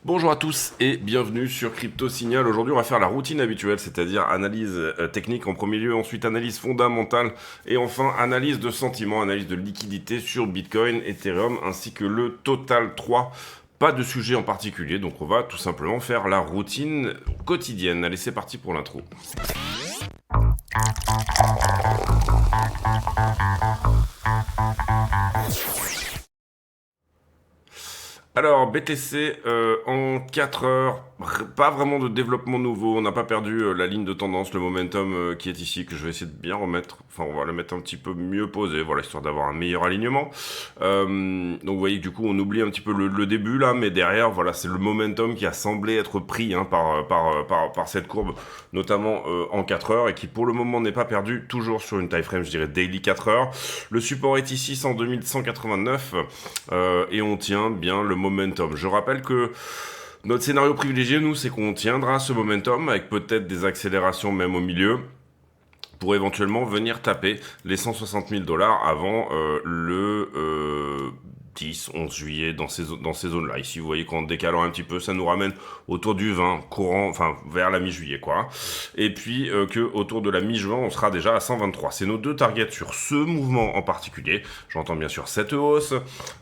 Bonjour à tous et bienvenue sur Crypto Signal. Aujourd'hui, on va faire la routine habituelle, c'est-à-dire analyse technique en premier lieu, ensuite analyse fondamentale et enfin analyse de sentiments, analyse de liquidité sur Bitcoin, Ethereum ainsi que le Total 3. Pas de sujet en particulier, donc on va tout simplement faire la routine quotidienne. Allez, c'est parti pour l'intro. Alors, BTC en 4 heures, pas vraiment de développement nouveau, on n'a pas perdu la ligne de tendance, le momentum qui est ici, que je vais essayer de bien remettre, enfin on va le mettre un petit peu mieux posé, voilà, histoire d'avoir un meilleur alignement. Donc vous voyez que du coup on oublie un petit peu le début là, mais derrière, voilà, c'est le momentum qui a semblé être pris par cette courbe, notamment en 4 heures, et qui pour le moment n'est pas perdu, toujours sur une time frame, je dirais daily 4 heures. Le support est ici, 102 189, et on tient bien le momentum. Je rappelle que notre scénario privilégié, nous, c'est qu'on tiendra ce momentum avec peut-être des accélérations même au milieu pour éventuellement venir taper les 160 000 dollars avant le 10, 11 juillet dans ces zones-là. Ici, vous voyez qu'en décalant un petit peu, ça nous ramène autour du 20, courant, enfin vers la mi-juillet, quoi. Et puis que autour de la mi-juin, on sera déjà à 123. C'est nos deux targets sur ce mouvement en particulier. J'entends bien sûr cette hausse.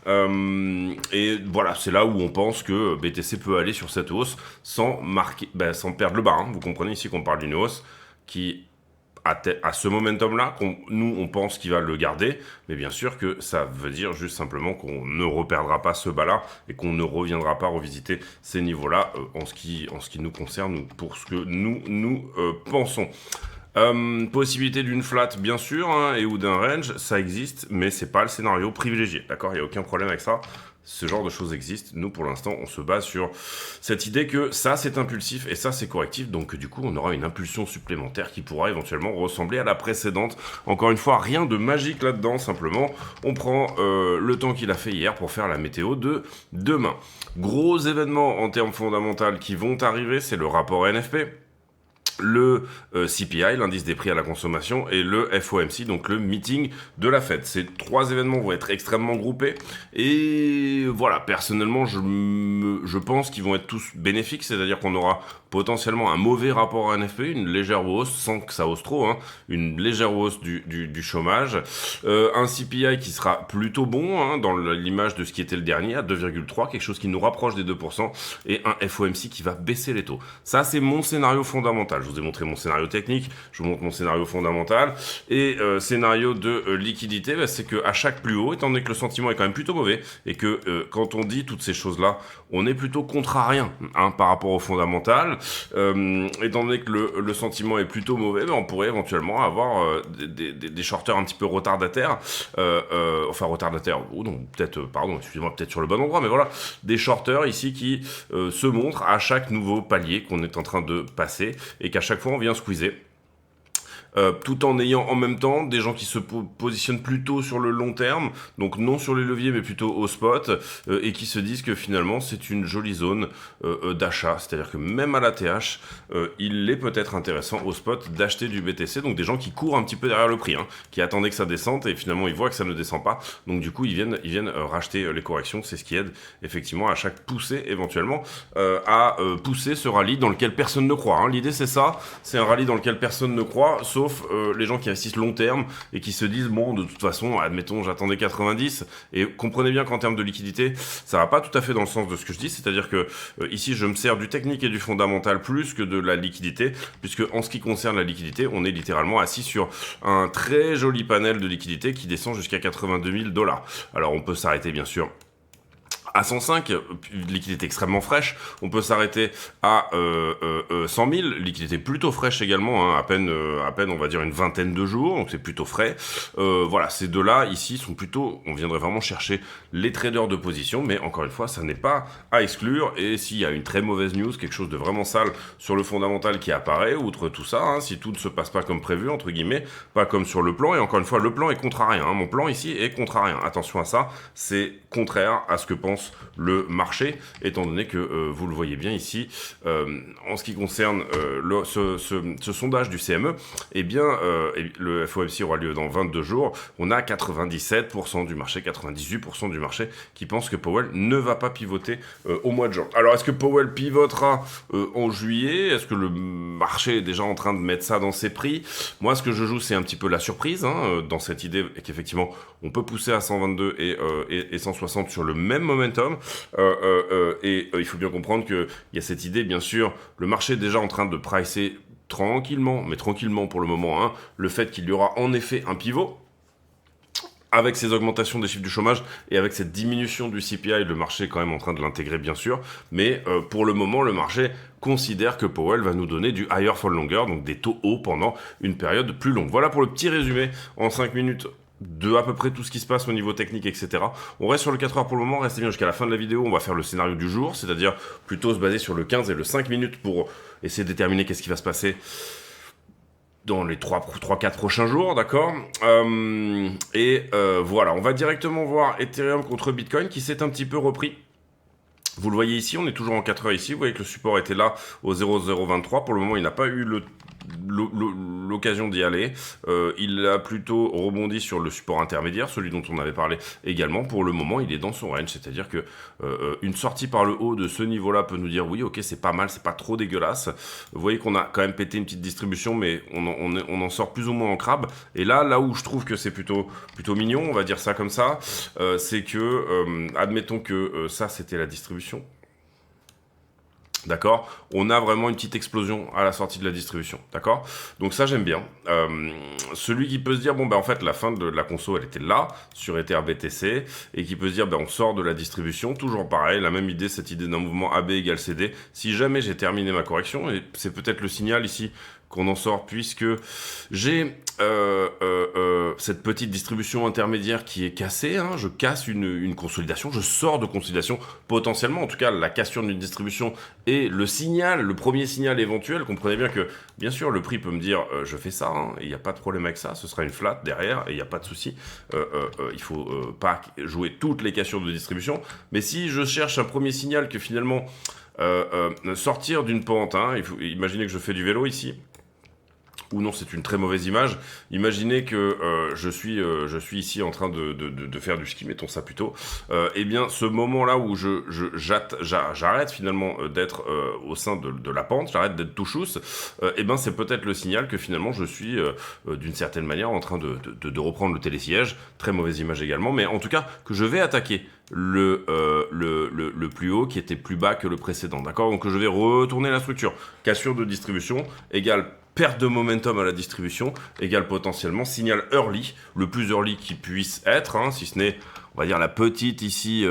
Et voilà, c'est là où on pense que BTC peut aller sur cette hausse sans sans perdre le bas. Hein. Vous comprenez ici qu'on parle d'une hausse qui à ce momentum-là, nous, on pense qu'il va le garder, mais bien sûr que ça veut dire juste simplement qu'on ne reperdra pas ce bas-là et qu'on ne reviendra pas revisiter ces niveaux-là en ce qui nous concerne, pour ce que nous pensons. Possibilité d'une flat, bien sûr, hein, et ou d'un range, ça existe, mais c'est pas le scénario privilégié, d'accord? Il n'y a aucun problème avec ça. Ce genre de choses existe. Nous, pour l'instant, on se base sur cette idée que ça, c'est impulsif et ça, c'est correctif. Donc, du coup, on aura une impulsion supplémentaire qui pourra éventuellement ressembler à la précédente. Encore une fois, rien de magique là-dedans. Simplement, on prend le temps qu'il a fait hier pour faire la météo de demain. Gros événements en termes fondamentaux qui vont arriver, c'est le rapport NFP. Le CPI, l'indice des prix à la consommation, et le FOMC, donc le meeting de la Fed. Ces trois événements vont être extrêmement groupés, et voilà, personnellement, je pense qu'ils vont être tous bénéfiques, c'est-à-dire qu'on aura potentiellement un mauvais rapport à NFP, une légère hausse, sans que ça hausse trop, hein, une légère hausse du chômage, un CPI qui sera plutôt bon, hein, dans l'image de ce qui était le dernier, à 2,3, quelque chose qui nous rapproche des 2%, et un FOMC qui va baisser les taux. Ça, c'est mon scénario fondamental. Je vous ai montré mon scénario technique, je vous montre mon scénario fondamental, et scénario de liquidité, bah, c'est qu'à chaque plus haut, étant donné que le sentiment est quand même plutôt mauvais, et que quand on dit toutes ces choses-là, on est plutôt contrarien, hein, par rapport au fondamental, étant donné que le sentiment est plutôt mauvais, bah, on pourrait éventuellement avoir des shorters un petit peu retardataires, enfin retardataires, ou non, peut-être, pardon, excusez-moi, peut-être sur le bon endroit, mais voilà, des shorters ici qui se montrent à chaque nouveau palier qu'on est en train de passer, et qu'à chaque fois on vient squeezer. Tout en ayant en même temps des gens qui se positionnent plutôt sur le long terme, donc non sur les leviers mais plutôt au spot, et qui se disent que finalement c'est une jolie zone d'achat, c'est-à-dire que même à la TH, il est peut-être intéressant au spot d'acheter du BTC, donc des gens qui courent un petit peu derrière le prix, hein, qui attendaient que ça descende et finalement ils voient que ça ne descend pas, donc du coup ils viennent racheter les corrections, c'est ce qui aide effectivement à chaque poussée éventuellement à pousser ce rallye dans lequel personne ne croit. Hein. L'idée c'est ça, c'est un rallye dans lequel personne ne croit, sauf les gens qui investissent long terme et qui se disent bon, de toute façon, admettons, j'attendais 90, et comprenez bien qu'en termes de liquidité, ça va pas tout à fait dans le sens de ce que je dis, c'est-à-dire que ici je me sers du technique et du fondamental plus que de la liquidité, puisque en ce qui concerne la liquidité, on est littéralement assis sur un très joli panel de liquidité qui descend jusqu'à 82 000 dollars. Alors on peut s'arrêter bien sûr à 105, liquidité extrêmement fraîche. On peut s'arrêter à 100 000, liquidité plutôt fraîche également, hein, à peine on va dire une vingtaine de jours, donc c'est plutôt frais. Voilà, ces deux-là ici sont plutôt, on viendrait vraiment chercher les traders de position, mais encore une fois, ça n'est pas à exclure. Et s'il y a une très mauvaise news, quelque chose de vraiment sale sur le fondamental qui apparaît, outre tout ça, hein, si tout ne se passe pas comme prévu, entre guillemets, pas comme sur le plan, et encore une fois, le plan est contrarien, hein, mon plan ici est contrarien. Attention à ça, c'est contraire à ce que pense le marché, étant donné que vous le voyez bien ici, en ce qui concerne ce sondage du CME, eh bien, le FOMC aura lieu dans 22 jours, on a 97% du marché, 98% du marché qui pense que Powell ne va pas pivoter au mois de juin. Alors, est-ce que Powell pivotera en juillet? Est-ce que le marché est déjà en train de mettre ça dans ses prix? Moi, ce que je joue, c'est un petit peu la surprise, dans cette idée qu'effectivement, on peut pousser à 122 et 160 sur le même momentum. Il faut bien comprendre qu'il y a cette idée, bien sûr, le marché est déjà en train de pricer tranquillement, mais tranquillement pour le moment, le fait qu'il y aura en effet un pivot. Avec ces augmentations des chiffres du chômage et avec cette diminution du CPI, le marché est quand même en train de l'intégrer, bien sûr. Mais pour le moment, le marché considère que Powell va nous donner du higher for longer, donc des taux hauts pendant une période plus longue. Voilà pour le petit résumé en 5 minutes de à peu près tout ce qui se passe au niveau technique, etc. On reste sur le 4 heures pour le moment, restez bien jusqu'à la fin de la vidéo, on va faire le scénario du jour, c'est-à-dire plutôt se baser sur le 15 et le 5 minutes pour essayer de déterminer qu'est-ce qui va se passer dans les 3-4 prochains jours, d'accord. Voilà, on va directement voir Ethereum contre Bitcoin qui s'est un petit peu repris. Vous le voyez ici, on est toujours en 4 heures ici, vous voyez que le support était là au 0,023, pour le moment il n'a pas eu l'occasion d'y aller. Il a plutôt rebondi sur le support intermédiaire, celui dont on avait parlé également. Pour le moment, il est dans son range, c'est-à-dire que une sortie par le haut de ce niveau-là peut nous dire oui, ok, c'est pas mal, c'est pas trop dégueulasse. Vous voyez qu'on a quand même pété une petite distribution, mais on en sort plus ou moins en crabe. Et là où je trouve que c'est plutôt mignon, on va dire ça comme ça, c'est que, admettons que ça, c'était la distribution. D'accord, on a vraiment une petite explosion à la sortie de la distribution, d'accord. Donc ça j'aime bien. Celui qui peut se dire bon en fait la fin de la conso elle était là sur EtherBTC et qui peut se dire on sort de la distribution, toujours pareil, la même idée, cette idée d'un mouvement AB égale CD. Si jamais j'ai terminé ma correction, et c'est peut-être le signal ici qu'on en sort puisque j'ai cette petite distribution intermédiaire qui est cassée, je casse une consolidation, je sors de consolidation potentiellement, en tout cas la cassure d'une distribution et le signal, le premier signal éventuel, comprenez bien que bien sûr le prix peut me dire je fais ça, il n'y a pas de problème avec ça, ce sera une flat derrière et il n'y a pas de souci, il faut pas jouer toutes les cassures de distribution, mais si je cherche un premier signal que finalement sortir d'une pente, il faut imaginer que je fais du vélo ici, ou non, c'est une très mauvaise image. Imaginez que je suis ici en train de faire du ski, mettons ça plutôt. Eh bien, ce moment-là où j'arrête finalement d'être au sein de la pente, j'arrête d'être tout chousse, c'est peut-être le signal que finalement je suis d'une certaine manière en train de reprendre le télésiège. Très mauvaise image également, mais en tout cas que je vais attaquer le plus haut qui était plus bas que le précédent, d'accord. Donc je vais retourner la structure. Cassure de distribution égale perte de momentum à la distribution, égale potentiellement signal early, le plus early qui puisse être, si ce n'est, on va dire, la petite ici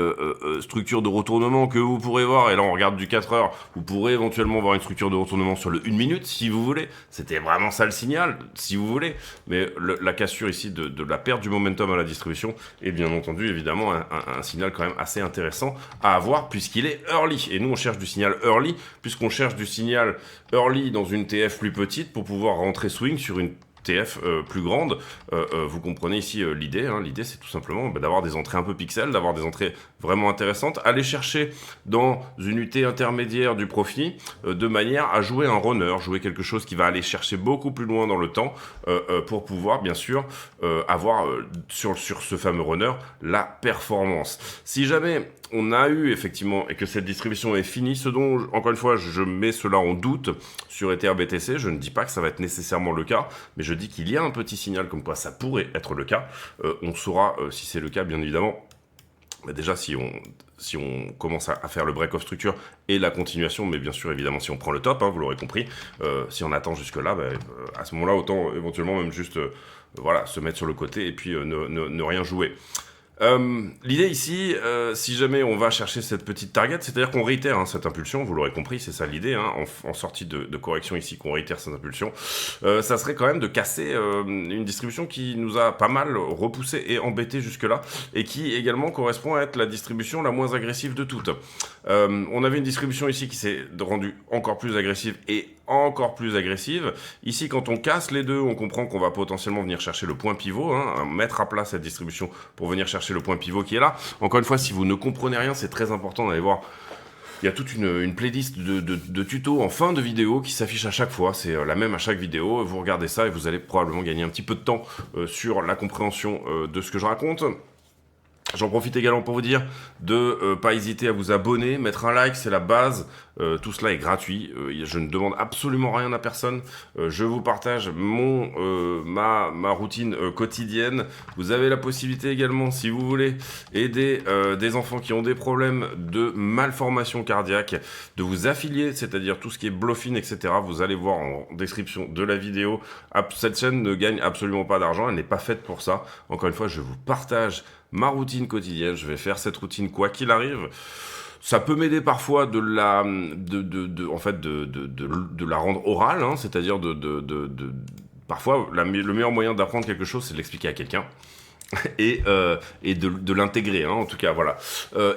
structure de retournement que vous pourrez voir, et là on regarde du 4 heures, vous pourrez éventuellement voir une structure de retournement sur le 1 minute si vous voulez, c'était vraiment ça le signal, si vous voulez, mais la cassure ici de la perte du momentum à la distribution est bien entendu évidemment un signal quand même assez intéressant à avoir puisqu'il est early, et nous on cherche du signal early, puisqu'on cherche du signal early dans une TF plus petite pour pouvoir rentrer swing sur une TF plus grande. Vous comprenez ici l'idée. L'idée, c'est tout simplement d'avoir des entrées un peu pixels, d'avoir des entrées vraiment intéressantes. Aller chercher dans une unité intermédiaire du profit de manière à jouer un runner, jouer quelque chose qui va aller chercher beaucoup plus loin dans le temps pour pouvoir, bien sûr, avoir sur ce fameux runner la performance. Si jamais on a eu effectivement et que cette distribution est finie, ce dont, encore une fois, je mets cela en doute sur EtherBTC, je ne dis pas que ça va être nécessairement le cas, mais je dis qu'il y a un petit signal comme quoi ça pourrait être le cas. On saura si c'est le cas, bien évidemment. Déjà, si on commence à faire le break of structure et la continuation, mais bien sûr, évidemment, si on prend le top, vous l'aurez compris, si on attend jusque-là, à ce moment-là, autant éventuellement même juste se mettre sur le côté et puis ne rien jouer. L'idée ici, si jamais on va chercher cette petite target, c'est-à-dire qu'on réitère cette impulsion, vous l'aurez compris, c'est ça l'idée, en sortie de correction ici, qu'on réitère cette impulsion, ça serait quand même de casser une distribution qui nous a pas mal repoussé et embêté jusque-là, et qui également correspond à être la distribution la moins agressive de toutes. On avait une distribution ici qui s'est rendue encore plus agressive et encore plus agressive. Ici, quand on casse les deux, on comprend qu'on va potentiellement venir chercher le point pivot, hein, mettre à plat cette distribution pour venir chercher le point pivot qui est là. Encore une fois, si vous ne comprenez rien, c'est très important d'aller voir. Il y a toute une playlist de tutos en fin de vidéo qui s'affiche à chaque fois, c'est la même à chaque vidéo. Vous regardez ça et vous allez probablement gagner un petit peu de temps sur la compréhension de ce que je raconte. J'en profite également pour vous dire de pas hésiter à vous abonner, mettre un like, c'est la base. Tout cela est gratuit. Je ne demande absolument rien à personne. Je vous partage ma routine quotidienne. Vous avez la possibilité également, si vous voulez, aider des enfants qui ont des problèmes de malformation cardiaque, de vous affilier, c'est-à-dire tout ce qui est bluffing, etc. Vous allez voir en description de la vidéo. Cette chaîne ne gagne absolument pas d'argent. Elle n'est pas faite pour ça. Encore une fois, je vous partage ma routine quotidienne, je vais faire cette routine quoi qu'il arrive. Ça peut m'aider parfois de la rendre orale, hein, c'est-à-dire parfois le meilleur moyen d'apprendre quelque chose, c'est de l'expliquer à quelqu'un. Et de l'intégrer, hein, en tout cas, voilà.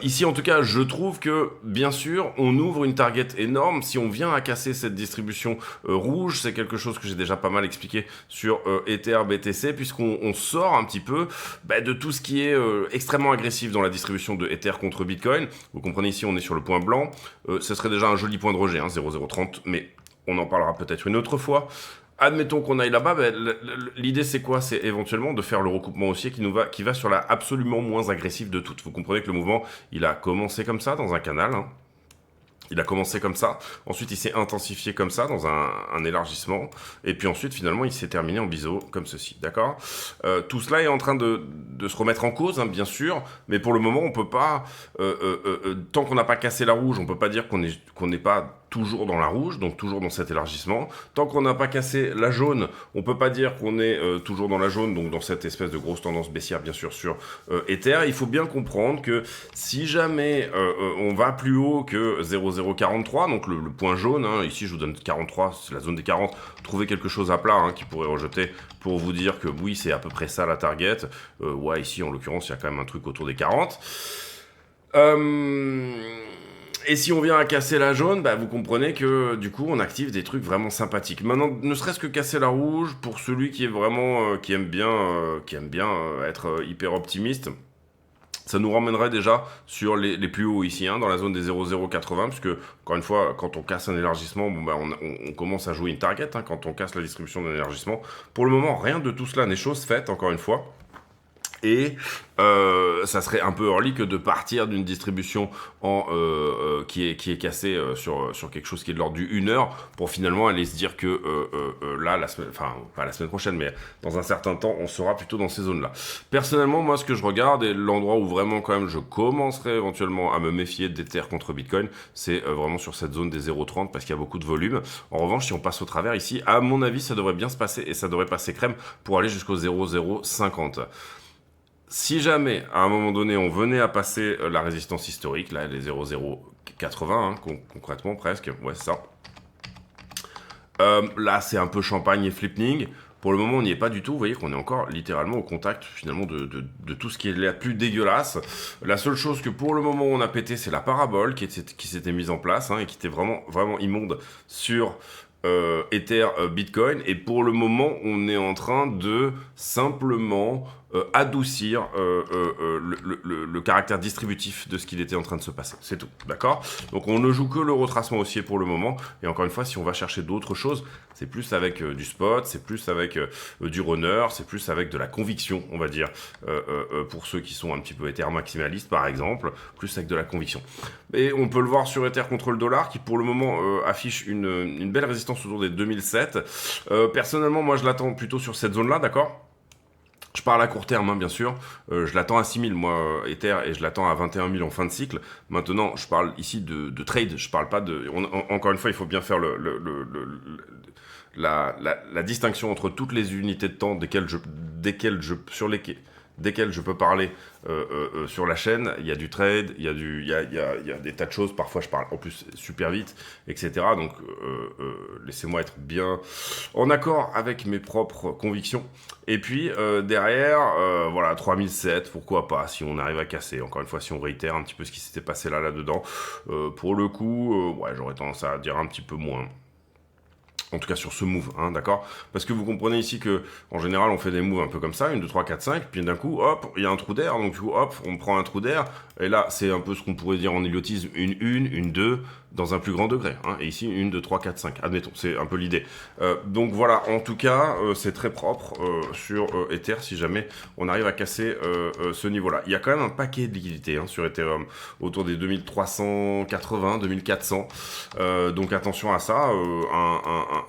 Ici, en tout cas, je trouve que, bien sûr, on ouvre une target énorme. Si on vient à casser cette distribution rouge, c'est quelque chose que j'ai déjà pas mal expliqué sur Ether BTC, puisqu'on sort un petit peu de tout ce qui est extrêmement agressif dans la distribution de Ether contre Bitcoin. Vous comprenez, ici, on est sur le point blanc. Ce serait déjà un joli point de rejet, hein, 0,030, mais on en parlera peut-être une autre fois. Admettons qu'on aille là-bas, l'idée c'est quoi? C'est éventuellement de faire le recoupement haussier qui va sur la absolument moins agressive de toutes. Vous comprenez que le mouvement, il a commencé comme ça dans un canal, hein. Il a commencé comme ça, ensuite il s'est intensifié comme ça dans un élargissement, et puis ensuite finalement il s'est terminé en biseau comme ceci, d'accord? Tout cela est en train de se remettre en cause, hein, bien sûr, mais pour le moment on peut pas, tant qu'on n'a pas cassé la rouge, on peut pas dire qu'on n'est pas toujours dans la rouge, donc toujours dans cet élargissement. Tant qu'on n'a pas cassé la jaune, on peut pas dire qu'on est toujours dans la jaune, donc dans cette espèce de grosse tendance baissière, bien sûr, sur Ether. Il faut bien comprendre que si jamais on va plus haut que 0,043, donc le point jaune, hein, ici je vous donne 43, c'est la zone des 40, trouvez quelque chose à plat hein, qui pourrait rejeter pour vous dire que oui, c'est à peu près ça la target. Ouais, ici en l'occurrence, il y a quand même un truc autour des 40. Et si on vient à casser la jaune, vous comprenez que du coup on active des trucs vraiment sympathiques. Maintenant, ne serait-ce que casser la rouge, pour celui qui est vraiment qui aime bien être hyper optimiste, ça nous ramènerait déjà sur les plus hauts ici, hein, dans la zone des 0,080, puisque encore une fois, quand on casse un élargissement, on commence à jouer une target, hein, quand on casse la distribution d'un élargissement. Pour le moment, rien de tout cela n'est chose faite, encore une fois. Et ça serait un peu early que de partir d'une distribution qui est cassée sur quelque chose qui est de l'ordre du 1 heure pour finalement aller se dire que là, pas la semaine prochaine, mais dans un certain temps, on sera plutôt dans ces zones-là. Personnellement, moi, ce que je regarde et l'endroit où vraiment quand même je commencerai éventuellement à me méfier d'Ether contre Bitcoin, c'est vraiment sur cette zone des 0,30 parce qu'il y a beaucoup de volume. En revanche, si on passe au travers ici, à mon avis, ça devrait bien se passer et ça devrait passer crème pour aller jusqu'au 0,050. Si jamais, à un moment donné, on venait à passer la résistance historique, là, les 0,080, hein, concrètement, presque, ouais, c'est ça. Là, c'est un peu champagne et flipning. Pour le moment, on n'y est pas du tout. Vous voyez qu'on est encore littéralement au contact, finalement, de tout ce qui est la plus dégueulasse. La seule chose que, pour le moment, on a pété, c'est la parabole qui s'était mise en place, hein, et qui était vraiment, vraiment immonde sur Ether, Bitcoin. Et pour le moment, on est en train de simplement adoucir le caractère distributif de ce qu'il était en train de se passer. C'est tout, d'accord? Donc on ne joue que le retracement haussier pour le moment. Et encore une fois, si on va chercher d'autres choses, c'est plus avec du spot, c'est plus avec du runner, c'est plus avec de la conviction, on va dire, pour ceux qui sont un petit peu Ether maximalistes, par exemple, plus avec de la conviction. Et on peut le voir sur Ether contre le dollar, qui pour le moment affiche une belle résistance autour des 2007. Personnellement, moi je l'attends plutôt sur cette zone-là, d'accord? Je parle à court terme, hein, bien sûr. Je l'attends à 6000, moi, Ether, et je l'attends à 21 000 en fin de cycle. Maintenant, je parle ici de trade. Je parle pas de... encore une fois, il faut bien faire la distinction entre toutes les unités de temps desquelles je peux parler sur la chaîne. Il y a du trade, il y a des tas de choses. Parfois, je parle en plus super vite, etc. Donc, laissez-moi être bien en accord avec mes propres convictions. Et puis, derrière, voilà, 3007, pourquoi pas, si on arrive à casser. Encore une fois, si on réitère un petit peu ce qui s'était passé là-dedans. Pour le coup, ouais, j'aurais tendance à dire un petit peu moins. En tout cas sur ce move, hein, d'accord? Parce que vous comprenez ici que en général on fait des moves un peu comme ça, 1, 2, 3, 4, 5, puis d'un coup, hop, il y a un trou d'air, donc du coup, hop, on prend un trou d'air, et là c'est un peu ce qu'on pourrait dire en héliotisme, une 2, dans un plus grand degré, hein, et ici 1, 2, 3, 4, 5, admettons, c'est un peu l'idée. Donc voilà, en tout cas, c'est très propre sur Ether si jamais on arrive à casser ce niveau-là. Il y a quand même un paquet de liquidités hein, sur Ethereum, autour des 2380, 2400, donc attention à ça,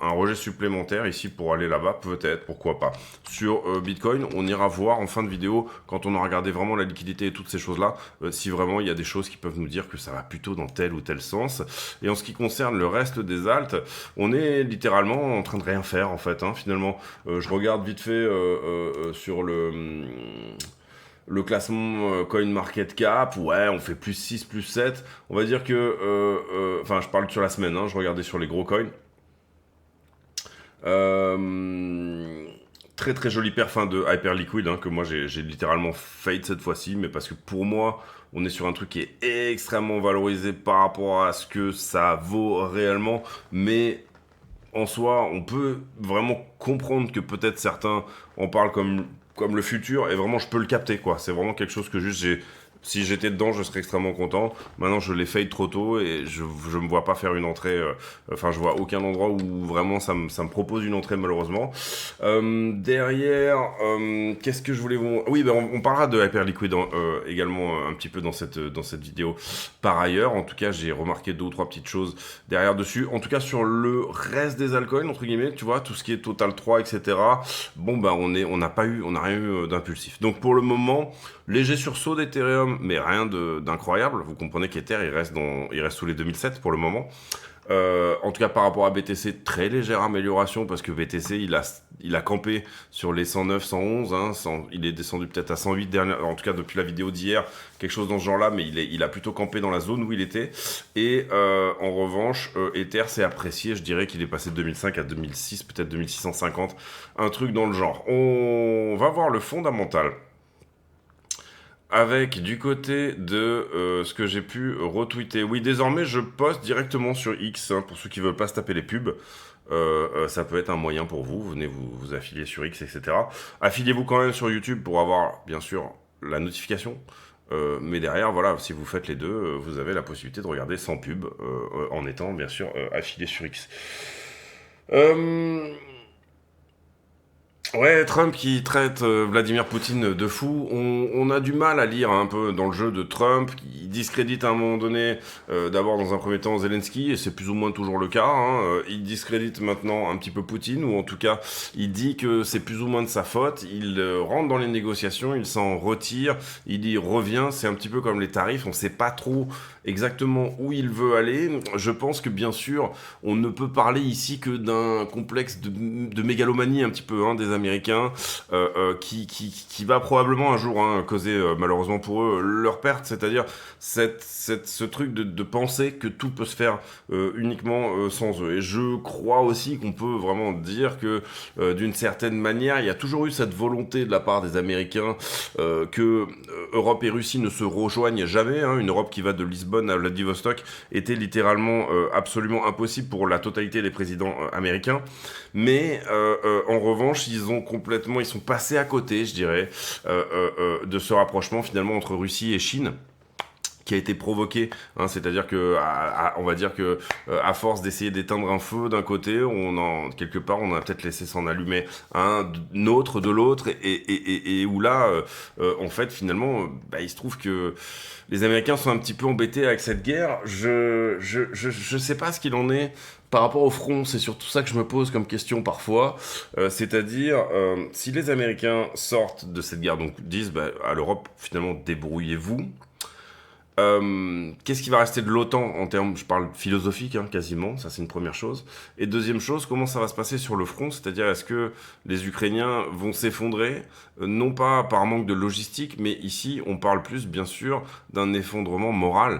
un rejet supplémentaire ici pour aller là-bas, peut-être, pourquoi pas. Sur Bitcoin, on ira voir en fin de vidéo, quand on a regardé vraiment la liquidité et toutes ces choses-là, si vraiment il y a des choses qui peuvent nous dire que ça va plutôt dans tel ou tel sens. Et en ce qui concerne le reste des alts, on est littéralement en train de rien faire en fait, hein, finalement. Je regarde vite fait sur le classement CoinMarketCap, ouais, on fait plus 6, plus 7. On va dire que, enfin, je parle sur la semaine, hein, je regardais sur les gros coins. Très très jolie perf de Hyperliquid hein, que moi j'ai littéralement fade cette fois-ci, mais parce que pour moi on est sur un truc qui est extrêmement valorisé par rapport à ce que ça vaut réellement, mais en soi on peut vraiment comprendre que peut-être certains en parlent comme le futur, et vraiment je peux le capter quoi, c'est vraiment quelque chose que juste j'ai... Si j'étais dedans, je serais extrêmement content. Maintenant, je les fade trop tôt et je me vois pas faire une entrée. Enfin, je vois aucun endroit où vraiment ça me propose une entrée, malheureusement. Derrière, qu'est-ce que je voulais vous... Oui, ben on parlera de Hyperliquid également un petit peu dans cette vidéo. Par ailleurs, en tout cas, j'ai remarqué 2 ou 3 petites choses derrière dessus. En tout cas, sur le reste des altcoins, entre guillemets, tu vois, tout ce qui est Total 3, etc. Bon, ben on n'a rien eu d'impulsif. Donc pour le moment, léger sursaut d'Ethereum, mais rien d'incroyable. Vous comprenez qu'Ether, il reste sous les 2007 pour le moment. En tout cas, par rapport à BTC, très légère amélioration parce que BTC, il a campé sur les 109, 111. Hein, il est descendu peut-être à 108 dernière, en tout cas depuis la vidéo d'hier, quelque chose dans ce genre-là, mais il a plutôt campé dans la zone où il était. Et en revanche, Ether s'est apprécié. Je dirais qu'il est passé de 2005 à 2006, peut-être 2650, un truc dans le genre. On va voir le fondamental. Avec du côté de ce que j'ai pu retweeter. Oui, désormais, je poste directement sur X, hein, pour ceux qui veulent pas se taper les pubs. Ça peut être un moyen pour vous. Venez vous affilier sur X, etc. Affiliez-vous quand même sur YouTube pour avoir, bien sûr, la notification. Mais derrière, voilà, si vous faites les deux, vous avez la possibilité de regarder sans pub, en étant, bien sûr, affilié sur X. Ouais, Trump qui traite Vladimir Poutine de fou, on a du mal à lire un peu dans le jeu de Trump, qui discrédite à un moment donné, d'abord dans un premier temps Zelensky, et c'est plus ou moins toujours le cas, hein, il discrédite maintenant un petit peu Poutine, ou en tout cas il dit que c'est plus ou moins de sa faute, il rentre dans les négociations, il s'en retire, il y revient, c'est un petit peu comme les tarifs, on sait pas trop exactement où il veut aller. Je pense que bien sûr, on ne peut parler ici que d'un complexe de mégalomanie un petit peu hein, des Américains qui va probablement un jour hein, causer malheureusement pour eux leur perte, c'est-à-dire ce truc de penser que tout peut se faire uniquement sans eux. Et je crois aussi qu'on peut vraiment dire que d'une certaine manière, il y a toujours eu cette volonté de la part des Américains que Europe et Russie ne se rejoignent jamais. Hein, une Europe qui va de Lisbonne à Vladivostok était littéralement absolument impossible pour la totalité des présidents américains. Mais en revanche, ils sont passés à côté, je dirais, de ce rapprochement finalement entre Russie et Chine, qui a été provoqué, hein, c'est-à-dire que on va dire que à force d'essayer d'éteindre un feu d'un côté, quelque part on a peut-être laissé s'en allumer un autre de l'autre et où là en fait finalement il se trouve que les Américains sont un petit peu embêtés avec cette guerre. Je sais pas ce qu'il en est par rapport au front, c'est surtout ça que je me pose comme question parfois, c'est-à-dire si les Américains sortent de cette guerre, donc disent à l'Europe finalement débrouillez-vous. Qu'est-ce qui va rester de l'OTAN en termes, je parle philosophique hein, quasiment, ça c'est une première chose. Et deuxième chose, comment ça va se passer sur le front, c'est-à-dire est-ce que les Ukrainiens vont s'effondrer, non pas par manque de logistique, mais ici on parle plus bien sûr d'un effondrement moral.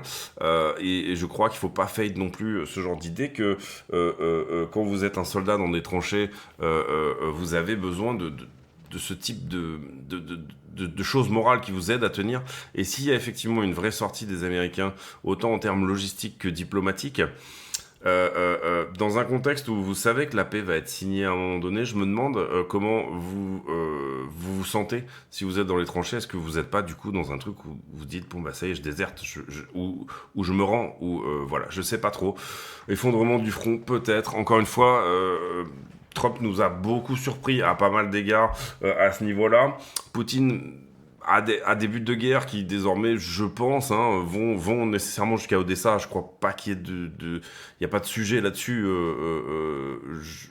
Et je crois qu'il ne faut pas fade non plus ce genre d'idée que quand vous êtes un soldat dans des tranchées, vous avez besoin de ce type de choses morales qui vous aident à tenir. Et s'il y a effectivement une vraie sortie des Américains, autant en termes logistiques que diplomatiques, Dans un contexte où vous savez que la paix va être signée à un moment donné, je me demande comment vous sentez si vous êtes dans les tranchées. Est-ce que vous n'êtes pas du coup dans un truc où vous dites bon bah ça y est je déserte, ou je me rends, ou voilà, je sais pas trop. Effondrement du front peut-être. Encore une fois, Trump nous a beaucoup surpris à pas mal d'égards à ce niveau-là. Poutine à des buts de guerre qui désormais, je pense, hein, vont nécessairement jusqu'à Odessa. Je crois pas qu'il y ait il y a pas de sujet là-dessus.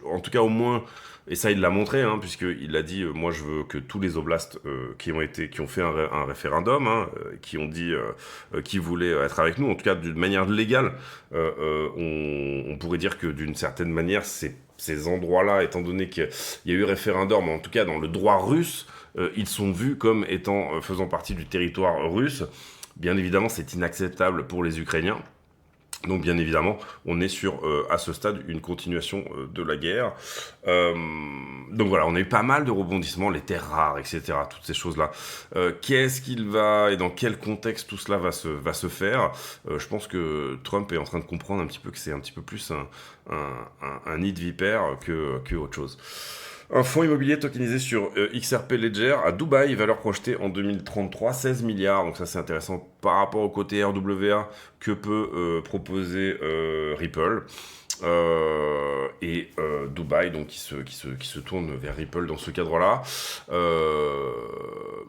En tout cas, au moins, et ça il l'a montré, hein, puisqu'il a dit, moi je veux que tous les oblasts qui ont fait un référendum, hein, qui ont dit qu'ils voulaient être avec nous, en tout cas d'une manière légale, on pourrait dire que d'une certaine manière, ces endroits-là, étant donné qu'il y a eu référendum, en tout cas dans le droit russe, ils sont vus comme étant faisant partie du territoire russe. Bien évidemment, c'est inacceptable pour les Ukrainiens. Donc bien évidemment, on est sur, à ce stade, une continuation de la guerre. Euh, donc voilà, on a eu pas mal de rebondissements, les terres rares, etc., toutes ces choses-là. Qu'est-ce qu'il va, et dans quel contexte tout cela va se faire? Je pense que Trump est en train de comprendre un petit peu que c'est un petit peu plus un nid de vipère que autre chose. Un fonds immobilier tokenisé sur XRP Ledger à Dubaï, valeur projetée en 2033, 16 milliards. Donc ça c'est intéressant par rapport au côté RWA que peut proposer Ripple. Dubaï, donc qui se tourne vers Ripple dans ce cadre-là.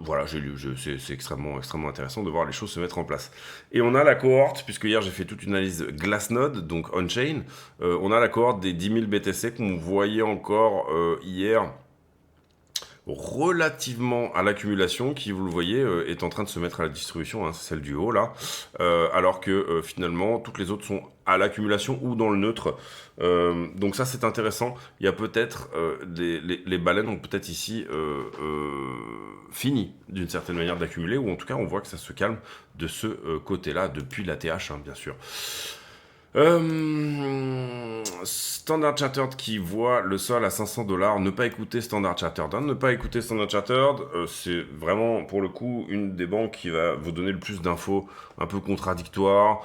Voilà, j'ai lu, c'est extrêmement intéressant de voir les choses se mettre en place. Et on a la cohorte, puisque hier j'ai fait toute une analyse Glassnode, donc on-chain. On a la cohorte des 10 000 BTC qu'on voyait encore hier, relativement à l'accumulation, qui, vous le voyez, est en train de se mettre à la distribution, hein, c'est celle du haut là, alors que finalement toutes les autres sont à l'accumulation ou dans le neutre. Donc ça c'est intéressant. Il y a peut-être les baleines ont peut-être ici fini d'une certaine manière d'accumuler, ou en tout cas on voit que ça se calme de ce côté-là depuis la TH, hein, bien sûr. Standard Chartered qui voit le sol à 500 dollars. Ne pas écouter Standard Chartered. Hein. Ne pas écouter Standard Chartered, c'est vraiment pour le coup une des banques qui va vous donner le plus d'infos un peu contradictoires.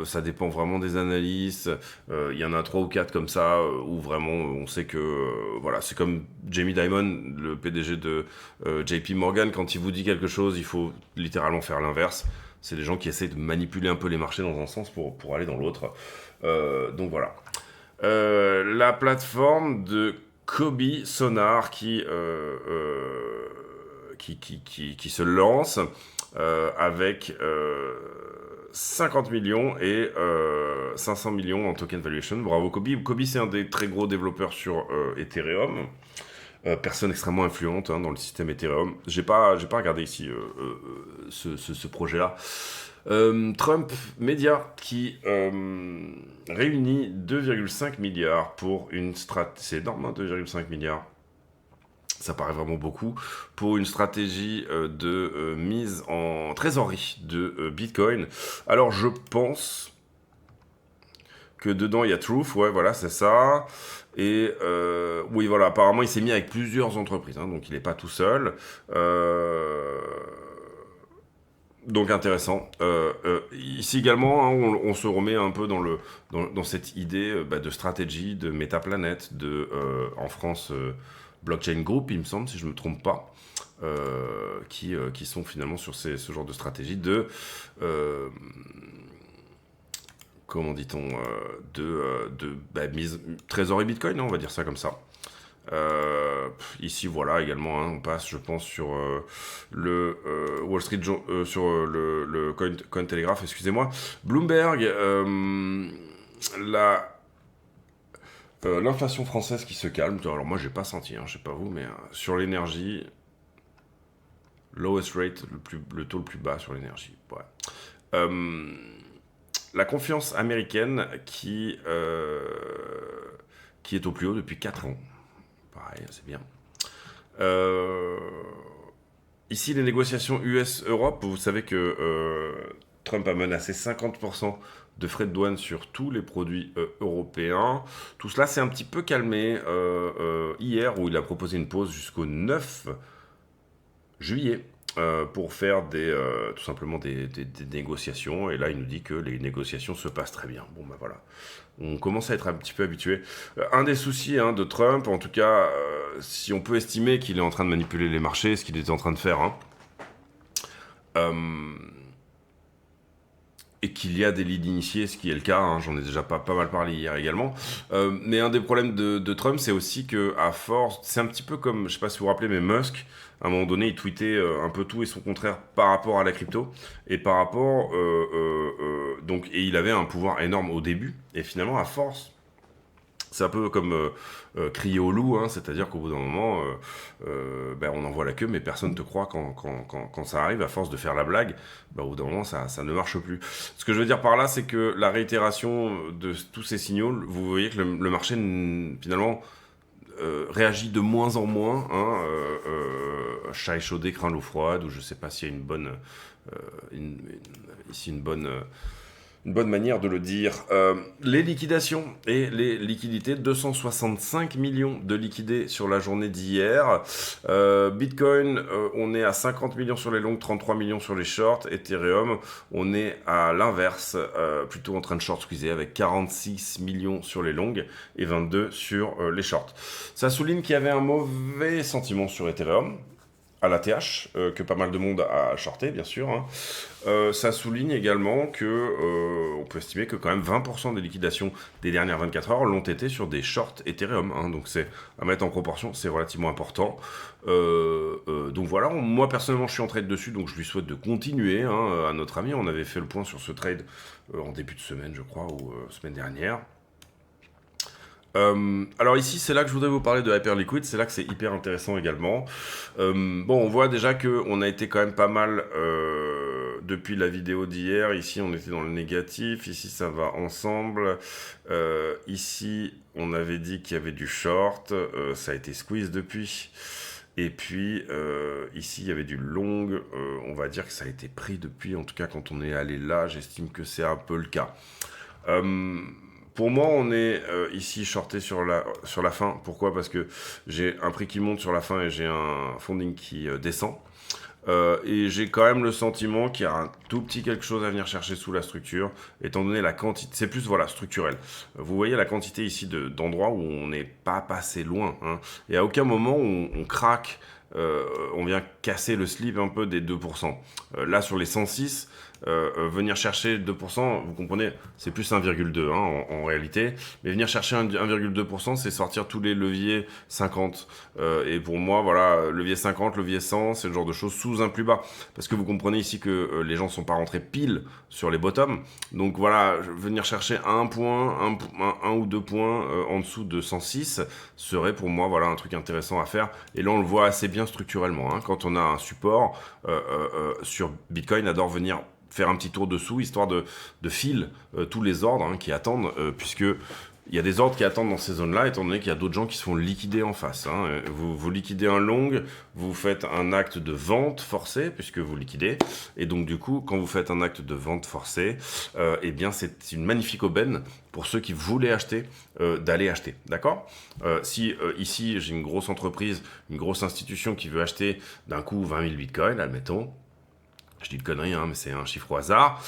Ça dépend vraiment des analyses. Il y en a 3 ou 4 comme ça où vraiment on sait que voilà, c'est comme Jamie Dimon, le PDG de JP Morgan. Quand il vous dit quelque chose, il faut littéralement faire l'inverse. C'est des gens qui essayent de manipuler un peu les marchés dans un sens pour aller dans l'autre. Donc voilà. La plateforme de Kobe Sonar qui se lance avec 50 millions et 500 millions en token valuation. Bravo Kobe. Kobe, c'est un des très gros développeurs sur Ethereum. Personne extrêmement influente hein, dans le système Ethereum. J'ai pas regardé ici ce projet-là. Trump Media qui réunit 2,5 milliards pour une stratégie. C'est énorme, hein, 2,5 milliards. Ça paraît vraiment beaucoup pour une stratégie de mise en trésorerie de Bitcoin. Alors je pense que dedans il y a Truth, ouais voilà c'est ça. Et oui voilà, apparemment il s'est mis avec plusieurs entreprises, hein, donc il n'est pas tout seul. Donc intéressant. Ici également, hein, on se remet un peu dans cette idée de stratégie, de métaplanète, en France, Blockchain Group, il me semble, si je ne me trompe pas, qui sont finalement sur ce genre de stratégie comment dit-on, mise trésorerie Bitcoin, hein, on va dire ça comme ça. Ici voilà également hein, on passe je pense sur le Wall Street sur le Cointelegraph, excusez-moi, Bloomberg, l'inflation française qui se calme. Alors moi j'ai pas senti, hein, je sais pas vous, mais sur l'énergie, lowest rate, le taux le plus bas sur l'énergie. Ouais. La confiance américaine qui est au plus haut depuis 4 ans. Pareil, c'est bien. Ici, les négociations US-Europe, vous savez que Trump a menacé 50% de frais de douane sur tous les produits européens. Tout cela s'est un petit peu calmé hier, où il a proposé une pause jusqu'au 9 juillet. pour faire tout simplement des négociations. Et là, il nous dit que les négociations se passent très bien. Bon, bah voilà. On commence à être un petit peu habitué. Un des soucis de Trump, en tout cas, si on peut estimer qu'il est en train de manipuler les marchés, ce qu'il était en train de faire, et qu'il y a des lits d'initiés, ce qui est le cas, j'en ai déjà pas mal parlé hier également. Mais un des problèmes de Trump, c'est aussi que à force, c'est un petit peu comme, je sais pas si vous vous rappelez, mais Musk, à un moment donné, il tweetait un peu tout et son contraire par rapport à la crypto, et par rapport, donc, et il avait un pouvoir énorme au début, et finalement, à force, c'est un peu comme crier au loup, c'est-à-dire qu'au bout d'un moment, on envoie la queue, mais personne ne te croit quand ça arrive. À force de faire la blague, au bout d'un moment, ça ne marche plus. Ce que je veux dire par là, c'est que la réitération de tous ces signaux, vous voyez que le marché, finalement, réagit de moins en moins. Chat échaudé craint l'eau froide, ou je ne sais pas s'il y a une bonne manière de le dire. Les liquidations et les liquidités, 265 millions de liquidés sur la journée d'hier. Bitcoin, on est à 50 millions sur les longues, 33 millions sur les shorts. Ethereum, on est à l'inverse, plutôt en train de short squeezer avec 46 millions sur les longues et 22 sur les shorts. Ça souligne qu'il y avait un mauvais sentiment sur Ethereum, à la TH, que pas mal de monde a shorté, bien sûr. Ça souligne également que on peut estimer que quand même 20% des liquidations des dernières 24 heures l'ont été sur des shorts Ethereum. Donc c'est à mettre en proportion, c'est relativement important. Donc voilà, moi personnellement je suis en trade dessus, donc je lui souhaite de continuer. À notre ami, on avait fait le point sur ce trade en début de semaine, je crois, ou semaine dernière. Alors ici, c'est là que je voudrais vous parler de Hyperliquid, c'est là que c'est hyper intéressant également. On voit déjà qu'on a été quand même pas mal depuis la vidéo d'hier. Ici, on était dans le négatif, ici, ça va ensemble. Ici, on avait dit qu'il y avait du short, ça a été squeeze depuis. Et puis, ici, il y avait du long, on va dire que ça a été pris depuis. En tout cas, quand on est allé là, j'estime que c'est un peu le cas. Pour moi, on est ici shorté sur la fin. Pourquoi ? Parce que j'ai un prix qui monte sur la fin et j'ai un funding qui descend. Et j'ai quand même le sentiment qu'il y a un tout petit quelque chose à venir chercher sous la structure, étant donné la quantité. C'est plus, structurel. Vous voyez la quantité ici d'endroits où on n'est pas passé loin. Et à aucun moment on craque, on vient casser le slip un peu des 2%. Là, sur les 106... venir chercher 2%, vous comprenez, c'est plus 1,2 en réalité, mais venir chercher 1,2%, c'est sortir tous les leviers 50. Et pour moi, voilà, levier 50, levier 100, c'est le genre de choses sous un plus bas. Parce que vous comprenez ici que les gens ne sont pas rentrés pile sur les bottoms. Donc voilà, venir chercher un point, un ou deux points en dessous de 106 serait pour moi un truc intéressant à faire. Et là, on le voit assez bien structurellement. Quand on a un support sur Bitcoin, adore venir faire un petit tour dessous, histoire de fil tous les ordres qui attendent, puisque il y a des ordres qui attendent dans ces zones-là, étant donné qu'il y a d'autres gens qui se font liquider en face. Vous liquidez un long, vous faites un acte de vente forcé, puisque vous liquidez, et donc du coup, quand vous faites un acte de vente forcé, eh bien c'est une magnifique aubaine pour ceux qui voulaient acheter, d'aller acheter, d'accord ? Si ici, j'ai une grosse entreprise, une grosse institution qui veut acheter d'un coup 20 000 bitcoins, admettons, je dis de conneries, mais c'est un chiffre au hasard,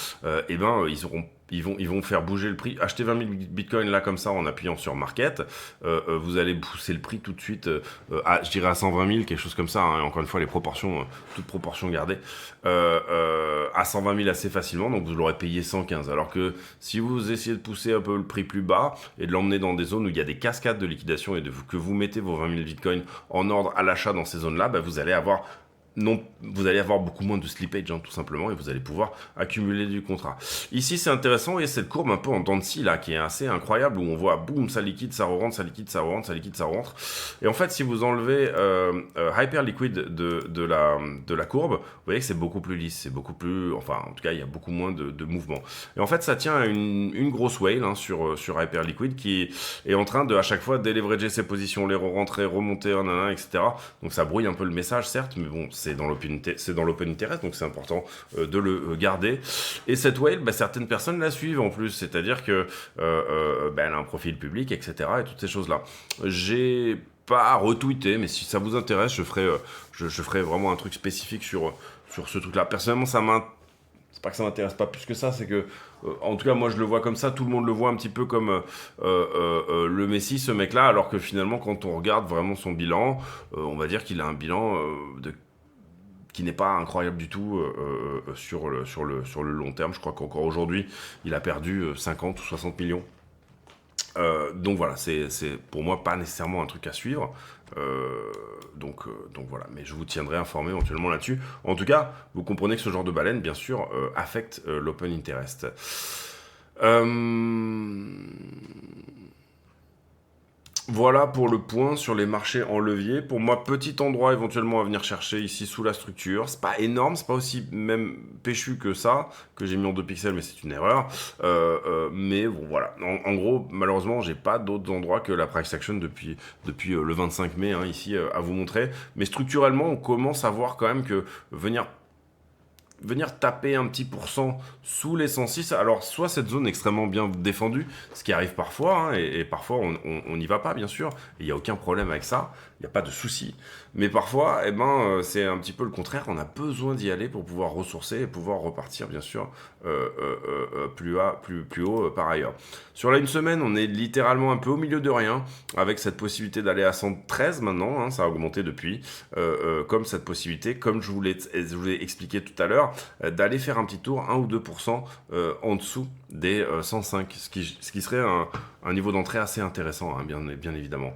ils vont faire bouger le prix. Acheter 20 000 bitcoins là comme ça en appuyant sur market, vous allez pousser le prix tout de suite je dirais à 120 000, quelque chose comme ça, encore une fois les proportions, toutes proportions gardées, à 120 000 assez facilement, donc vous l'aurez payé 115. Alors que si vous essayez de pousser un peu le prix plus bas et de l'emmener dans des zones où il y a des cascades de liquidation et que vous mettez vos 20 000 bitcoins en ordre à l'achat dans ces zones-là, vous allez avoir beaucoup moins de slippage, tout simplement, et vous allez pouvoir accumuler du contrat. Ici, c'est intéressant, et cette courbe un peu en dents de scie, là, qui est assez incroyable, où on voit, boum, ça liquide, ça re-rentre, ça liquide, ça re-rentre, ça liquide, ça re-rentre. Et en fait, si vous enlevez Hyperliquid de la courbe, vous voyez que c'est beaucoup plus lisse, c'est beaucoup plus, enfin, en tout cas, il y a beaucoup moins de mouvement. Et en fait, ça tient à une grosse whale sur Hyperliquid, qui est en train de, à chaque fois, déleverager ses positions, les re-rentrer, remonter, etc. Donc, ça brouille un peu le message, certes, mais bon, c'est dans l'open interest, donc c'est important de le garder. Et cette whale, certaines personnes la suivent en plus, c'est-à-dire que elle a un profil public, etc. et toutes ces choses-là. J'ai pas retweeté, mais si ça vous intéresse, je ferai vraiment un truc spécifique sur sur ce truc-là. Personnellement, c'est pas que ça m'intéresse pas plus que ça, c'est que, en tout cas, moi je le vois comme ça, tout le monde le voit un petit peu comme le Messi, ce mec-là, alors que finalement, quand on regarde vraiment son bilan, on va dire qu'il a un bilan qui n'est pas incroyable du tout sur le long terme. Je crois qu'encore aujourd'hui, il a perdu 50 ou 60 millions. Donc voilà, c'est pour moi pas nécessairement un truc à suivre. Donc voilà, mais je vous tiendrai informé éventuellement là-dessus. En tout cas, vous comprenez que ce genre de baleine, bien sûr, affecte l'open interest. Euh, Voilà pour le point sur les marchés en levier. Pour moi, petit endroit éventuellement à venir chercher ici sous la structure. C'est pas énorme, c'est pas aussi même péchu que ça, que j'ai mis en 2 pixels, mais c'est une erreur. Mais bon, voilà. En gros, malheureusement, j'ai pas d'autres endroits que la price action depuis le 25 mai, hein, ici, à vous montrer. Mais structurellement, on commence à voir quand même que venir taper un petit pourcent sous les 106, alors soit cette zone extrêmement bien défendue, ce qui arrive parfois, hein, et parfois on n'y va pas bien sûr, il n'y a aucun problème avec ça, il n'y a pas de souci, mais parfois c'est un petit peu le contraire, on a besoin d'y aller pour pouvoir ressourcer et pouvoir repartir bien sûr plus haut par ailleurs. Sur la une semaine, on est littéralement un peu au milieu de rien, avec cette possibilité d'aller à 113 maintenant, hein, ça a augmenté depuis, comme cette possibilité, comme je vous l'ai expliqué tout à l'heure, d'aller faire un petit tour, 1 ou 2% en dessous des 105, ce qui serait un niveau d'entrée assez intéressant, hein, bien évidemment.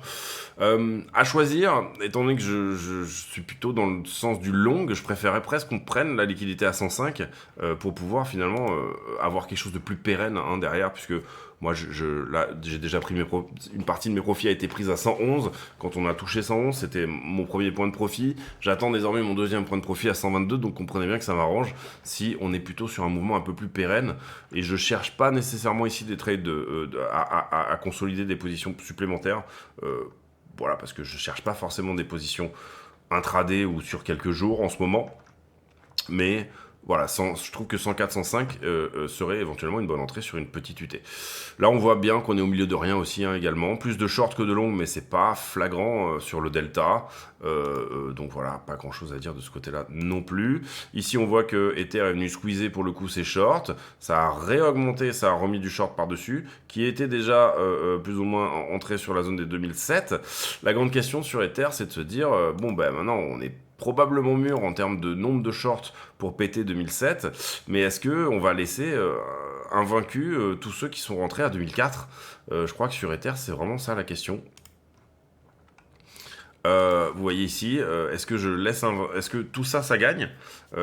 À choisir, étant donné que je suis plutôt dans le sens du long, je préférerais presque qu'on prenne la liquidité à 105 pour pouvoir finalement avoir quelque chose de plus pérenne, hein, derrière, puisque moi, là, j'ai déjà pris une partie de mes profits a été prise à 111. Quand on a touché 111, c'était mon premier point de profit. J'attends désormais mon deuxième point de profit à 122, donc comprenez bien que ça m'arrange si on est plutôt sur un mouvement un peu plus pérenne. Et je cherche pas nécessairement ici des trades à consolider des positions supplémentaires. Voilà, parce que je cherche pas forcément des positions intraday ou sur quelques jours en ce moment. Mais voilà, je trouve que 104-105 serait éventuellement une bonne entrée sur une petite UT. Là, on voit bien qu'on est au milieu de rien aussi, hein, également. Plus de short que de long, mais c'est pas flagrant sur le delta. Donc voilà, pas grand chose à dire de ce côté-là non plus. Ici, on voit que Ether est venu squeezer pour le coup ses shorts. Ça a réaugmenté, ça a remis du short par-dessus, qui était déjà plus ou moins entré sur la zone des 2007. La grande question sur Ether, c'est de se dire, bon, ben maintenant, on est probablement mûr en termes de nombre de shorts pour péter 2007, mais est-ce que on va laisser invaincus tous ceux qui sont rentrés à 2004 Je crois que sur Ether, c'est vraiment ça la question. Vous voyez ici, est-ce que tout ça, ça gagne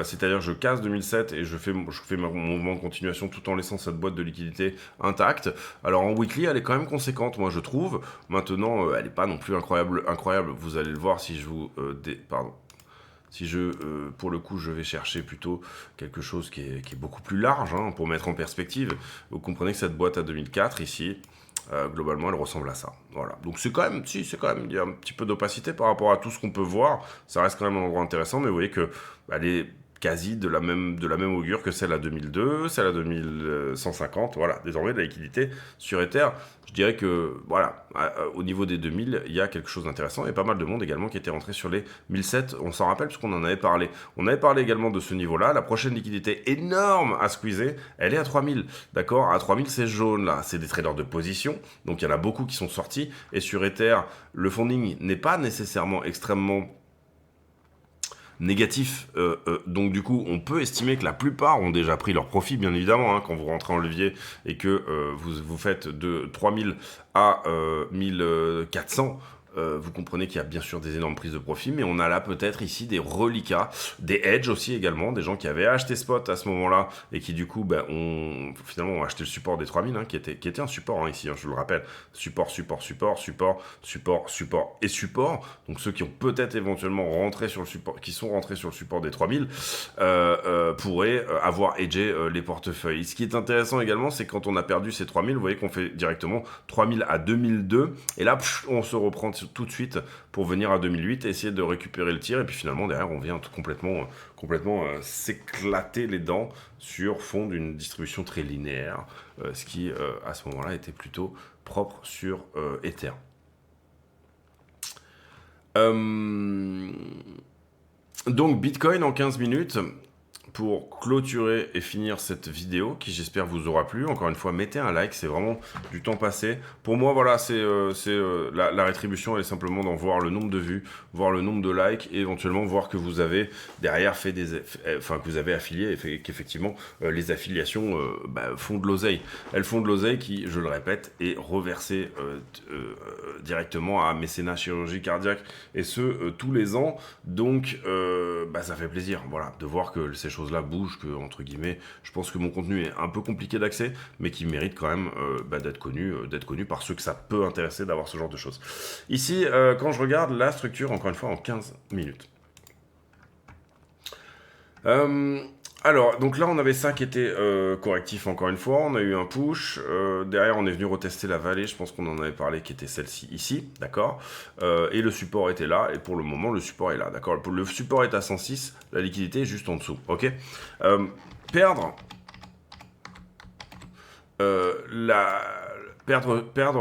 c'est-à-dire je casse 2007 et je fais mon mouvement de continuation tout en laissant cette boîte de liquidité intacte. Alors en weekly, elle est quand même conséquente, moi je trouve. Maintenant, elle n'est pas non plus incroyable. Vous allez le voir si je vous... pardon. Si pour le coup, je vais chercher plutôt quelque chose qui est beaucoup plus large, hein, pour mettre en perspective. Vous comprenez que cette boîte à 2004, ici, globalement, elle ressemble à ça. Voilà. Donc c'est quand même, il y a un petit peu d'opacité par rapport à tout ce qu'on peut voir. Ça reste quand même un endroit intéressant, mais vous voyez que elle est quasi de la même augure que celle à 2002, celle à 2150. Voilà. Désormais, de la liquidité sur Ether, je dirais que, voilà, au niveau des 2000, il y a quelque chose d'intéressant et pas mal de monde également qui était rentré sur les 1007. On s'en rappelle puisqu'on en avait parlé. On avait parlé également de ce niveau-là. La prochaine liquidité énorme à squeezer, elle est à 3000. D'accord? À 3000, c'est jaune là. C'est des traders de position. Donc il y en a beaucoup qui sont sortis. Et sur Ether, le funding n'est pas nécessairement extrêmement négatif, donc du coup on peut estimer que la plupart ont déjà pris leur profit bien évidemment, hein, quand vous rentrez en levier et que vous faites de 3000 à 1400, vous comprenez qu'il y a bien sûr des énormes prises de profit, mais on a là peut-être ici des reliquats, des hedges aussi également, des gens qui avaient acheté spot à ce moment-là et qui du coup finalement ont acheté le support des 3000, hein, qui était un support, hein, ici, hein, je le rappelle, support et support, donc ceux qui ont peut-être éventuellement rentré sur le support, qui sont rentrés sur le support des 3000 pourraient avoir hedgé les portefeuilles. Ce qui est intéressant également, c'est quand on a perdu ces 3000, vous voyez qu'on fait directement 3000 à 2002 et là on se reprend tout de suite pour venir à 2008 et essayer de récupérer le tir, et puis finalement derrière on vient complètement s'éclater les dents sur fond d'une distribution très linéaire, ce qui à ce moment-là était plutôt propre sur Ether. Donc Bitcoin en 15 minutes, pour clôturer et finir cette vidéo, qui j'espère vous aura plu. Encore une fois, mettez un like, c'est vraiment du temps passé. Pour moi, voilà, la rétribution, elle est simplement d'en voir le nombre de vues, voir le nombre de likes, et éventuellement voir que vous avez derrière fait que vous avez affilié, et qu'effectivement, les affiliations font de l'oseille. Elles font de l'oseille qui, je le répète, est reversée directement à Mécénat Chirurgie Cardiaque, et ce, tous les ans. Donc, ça fait plaisir, voilà, de voir que ces choses-là bougent, que, entre guillemets, je pense que mon contenu est un peu compliqué d'accès, mais qui mérite quand même d'être connu par ceux que ça peut intéresser d'avoir ce genre de choses. Ici, quand je regarde la structure, encore une fois, en 15 minutes. Alors, donc là, on avait ça qui était correctif, encore une fois. On a eu un push. Derrière, on est venu retester la vallée. Je pense qu'on en avait parlé, qui était celle-ci, ici. D'accord. Et le support était là. Et pour le moment, le support est là. D'accord. Le support est à 106. La liquidité est juste en dessous. OK. Perdre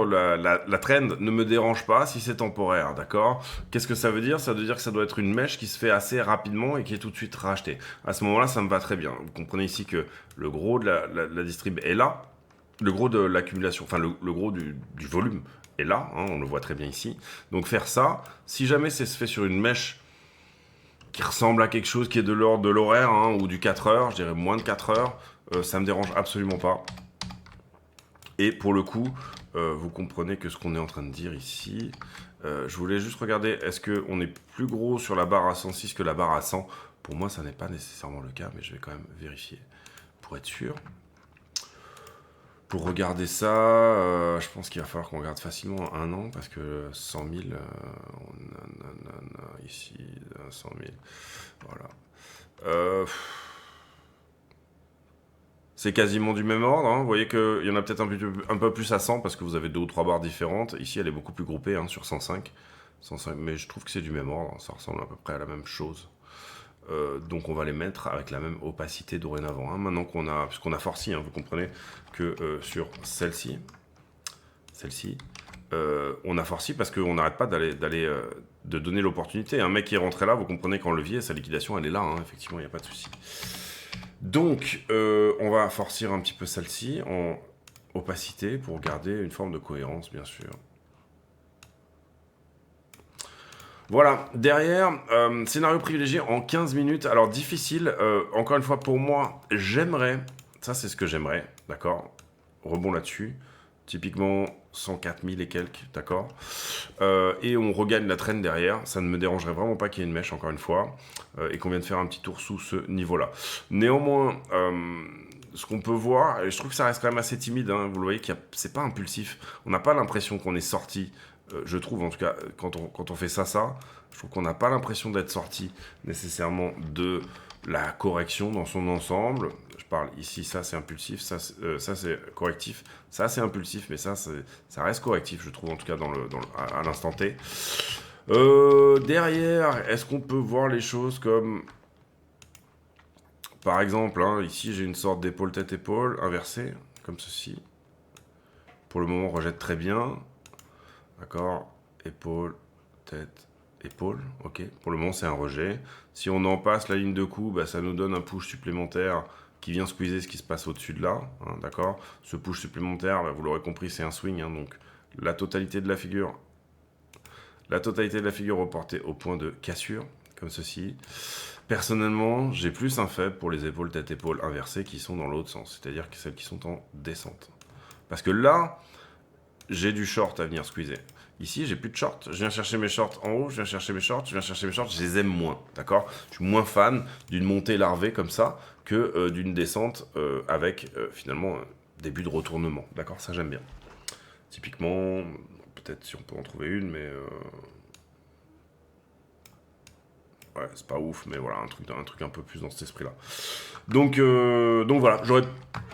la trend ne me dérange pas si c'est temporaire, d'accord. Qu'est-ce que ça veut dire? Ça veut dire que ça doit être une mèche qui se fait assez rapidement et qui est tout de suite rachetée. À ce moment-là, ça me va très bien. Vous comprenez ici que le gros de la distrib est là, le gros de l'accumulation, enfin le gros du volume est là, hein, on le voit très bien ici. Donc faire ça, si jamais ça se fait sur une mèche qui ressemble à quelque chose qui est de l'ordre de l'horaire, hein, ou du 4 heures, je dirais moins de 4 heures, ça me dérange absolument pas. Et pour le coup, vous comprenez que ce qu'on est en train de dire ici, je voulais juste regarder, est-ce qu'on est plus gros sur la barre à 106 que la barre à 100? Pour moi, ça n'est pas nécessairement le cas, mais je vais quand même vérifier pour être sûr. Pour regarder ça, je pense qu'il va falloir qu'on regarde facilement un an, parce que 100 000, ici, 100 000, voilà. C'est quasiment du même ordre, hein. Vous voyez qu'il y en a peut-être un peu plus à 100 parce que vous avez 2 ou 3 barres différentes. Ici, elle est beaucoup plus groupée, hein, sur 105. Mais je trouve que c'est du même ordre, ça ressemble à peu près à la même chose. Donc on va les mettre avec la même opacité dorénavant. Hein. Maintenant puisqu'on a forci, hein, vous comprenez que sur celle-ci, on a forci parce qu'on n'arrête pas de donner l'opportunité. Un mec qui est rentré là, vous comprenez qu'en levier, sa liquidation, elle est là, hein, effectivement, il n'y a pas de souci. Donc, on va forcir un petit peu celle-ci en opacité pour garder une forme de cohérence, bien sûr. Voilà, derrière, scénario privilégié en 15 minutes. Alors, difficile, encore une fois, pour moi, j'aimerais, ça c'est ce que j'aimerais, d'accord, rebond là-dessus, typiquement 104 000 et quelques, d'accord, et on regagne la traîne derrière, ça ne me dérangerait vraiment pas qu'il y ait une mèche, encore une fois, et qu'on vienne faire un petit tour sous ce niveau-là. Néanmoins, ce qu'on peut voir, et je trouve que ça reste quand même assez timide, hein, vous le voyez, c'est pas impulsif, on n'a pas l'impression qu'on est sorti, je trouve en tout cas, quand on fait ça, je trouve qu'on n'a pas l'impression d'être sorti nécessairement de la correction dans son ensemble. Je parle ici, ça c'est impulsif, ça c'est correctif, ça c'est impulsif, mais ça reste correctif, je trouve en tout cas à l'instant T. Derrière, est-ce qu'on peut voir les choses comme, par exemple, hein, ici j'ai une sorte d'épaule tête-épaule inversée, comme ceci. Pour le moment, on rejette très bien. D'accord, épaule, tête, épaule, ok. Pour le moment, c'est un rejet. Si on en passe la ligne de coup, bah, ça nous donne un push supplémentaire qui vient squeezer ce qui se passe au-dessus de là, hein, d'accord. Ce push supplémentaire, bah, vous l'aurez compris, c'est un swing, hein, donc la totalité de la figure reportée au point de cassure, comme ceci. Personnellement, j'ai plus un faible pour les épaules tête-épaule inversées qui sont dans l'autre sens, c'est-à-dire que celles qui sont en descente. Parce que là, j'ai du short à venir squeezer. Ici, j'ai plus de short. Je viens chercher mes shorts en haut, je viens chercher mes shorts, je les aime moins, d'accord. Je suis moins fan d'une montée larvée comme ça que d'une descente avec finalement début de retournement, d'accord. Ça, j'aime bien. Typiquement, peut-être si on peut en trouver une, mais ouais, c'est pas ouf, mais voilà, un truc un peu plus dans cet esprit-là. Donc voilà, j'aurais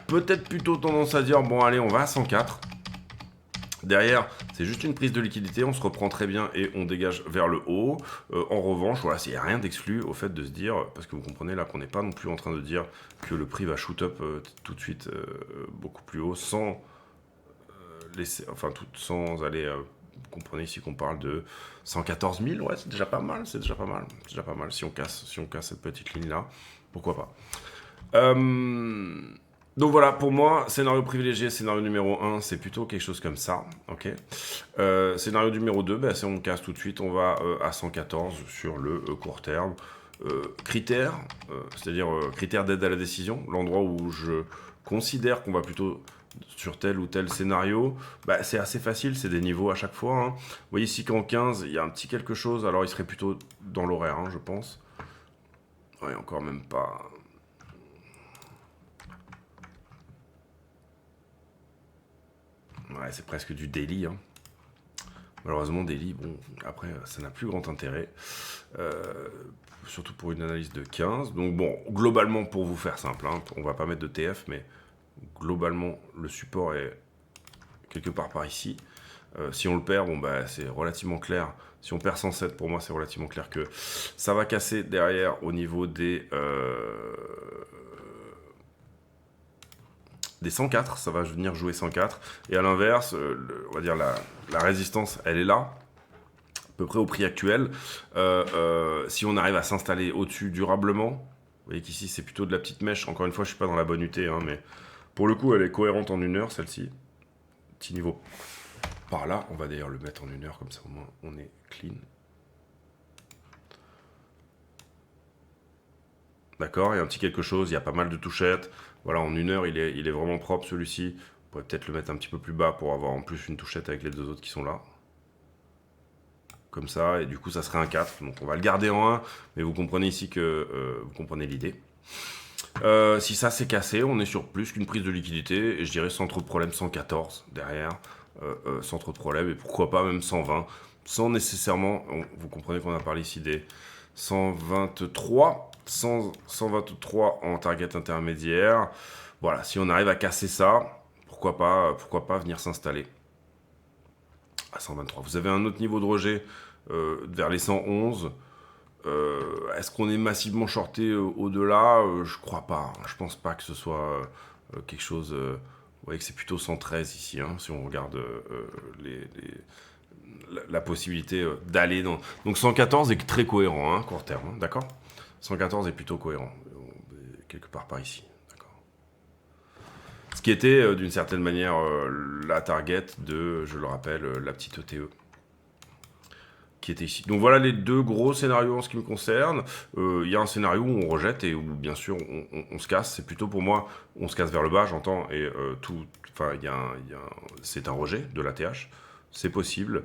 peut-être plutôt tendance à dire, bon allez, on va à 104. Derrière, c'est juste une prise de liquidité, on se reprend très bien et on dégage vers le haut. En revanche, voilà, il n'y a rien d'exclu au fait de se dire, parce que vous comprenez là qu'on n'est pas non plus en train de dire que le prix va shoot up tout de suite beaucoup plus haut sans laisser, enfin sans aller Vous comprenez ici qu'on parle de 114 000, ouais, c'est déjà pas mal, c'est déjà pas mal, c'est déjà pas mal si on casse cette petite ligne-là, pourquoi pas. Donc voilà, pour moi, scénario privilégié, scénario numéro 1, c'est plutôt quelque chose comme ça, ok. Scénario numéro 2, ben, si on casse tout de suite, on va à 114 sur le court terme. Critères, c'est-à-dire critères d'aide à la décision, l'endroit où je considère qu'on va plutôt sur tel ou tel scénario, bah, c'est assez facile, c'est des niveaux à chaque fois. Hein. Vous voyez ici qu'en 15, il y a un petit quelque chose, alors il serait plutôt dans l'horaire, hein, je pense. Ouais, encore même pas. Ouais, c'est presque du daily. Hein. Malheureusement, daily, bon, après, ça n'a plus grand intérêt. Surtout pour une analyse de 15. Donc bon, globalement, pour vous faire simple, hein, on va pas mettre de TF, mais globalement, le support est quelque part par ici. Si on le perd, bon, bah, c'est relativement clair. Si on perd 107, pour moi, c'est relativement clair que ça va casser derrière au niveau des 104. Ça va venir jouer 104. Et à l'inverse, on va dire la résistance, elle est là. À peu près au prix actuel. Si on arrive à s'installer au-dessus durablement, vous voyez qu'ici, c'est plutôt de la petite mèche. Encore une fois, je ne suis pas dans la bonne UT, hein, mais pour le coup, elle est cohérente en 1 heure, celle-ci. Petit niveau par là. On va d'ailleurs le mettre en 1 heure, comme ça au moins on est clean. D'accord, il y a un petit quelque chose, il y a pas mal de touchettes. Voilà, en 1 heure, il est vraiment propre celui-ci. On pourrait peut-être le mettre un petit peu plus bas pour avoir en plus une touchette avec les deux autres qui sont là. Comme ça, et du coup, ça serait un 4. Donc on va le garder en 1, mais vous comprenez ici que vous comprenez l'idée. Si ça s'est cassé, on est sur plus qu'une prise de liquidité, et je dirais sans trop de problème 114 derrière, sans trop de problème, et pourquoi pas même 120, sans nécessairement, vous comprenez qu'on a parlé ici des 123, 123 en target intermédiaire. Voilà, si on arrive à casser ça, pourquoi pas venir s'installer à 123. Vous avez un autre niveau de rejet vers les 111. Est-ce qu'on est massivement shorté au-delà? Je crois pas. Je pense pas que ce soit quelque chose. Vous voyez que c'est plutôt 113 ici, hein, si on regarde la possibilité d'aller dans. Donc 114 est très cohérent, hein, court terme, hein, d'accord? 114 est plutôt cohérent, quelque part par ici. Ce qui était d'une certaine manière la target de, je le rappelle, la petite ETE. Qui était ici. Donc voilà les deux gros scénarios en ce qui me concerne. Il y a un scénario où on rejette et où bien sûr on se casse. C'est plutôt pour moi, on se casse vers le bas, j'entends, et enfin c'est un rejet de l'ATH. C'est possible.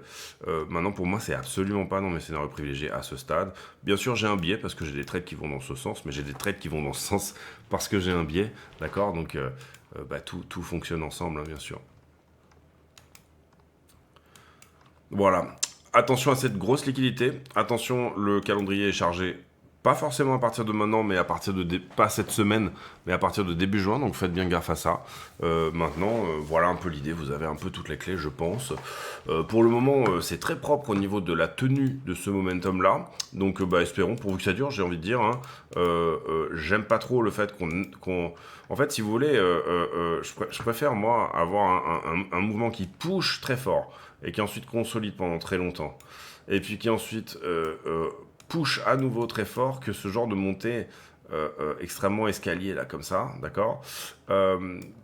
Maintenant, pour moi, c'est absolument pas dans mes scénarios privilégiés à ce stade. Bien sûr, j'ai un biais parce que j'ai des trades qui vont dans ce sens, mais j'ai des trades qui vont dans ce sens parce que j'ai un biais, d'accord? Donc, tout fonctionne ensemble, hein, bien sûr. Voilà. Attention à cette grosse liquidité. Attention, le calendrier est chargé. Pas forcément à partir de maintenant, mais à partir de... pas cette semaine, mais à partir de début juin. Donc faites bien gaffe à ça. Maintenant, voilà un peu l'idée. Vous avez un peu toutes les clés, je pense. Pour le moment, c'est très propre au niveau de la tenue de ce momentum-là. Donc espérons, pourvu que ça dure, j'ai envie de dire. Hein. J'aime pas trop le fait qu'on... En fait, si vous voulez, je préfère, moi, avoir un mouvement qui push très fort et qui ensuite consolide pendant très longtemps. Et puis qui ensuite... push à nouveau très fort que ce genre de montée extrêmement escalier là comme ça, d'accord,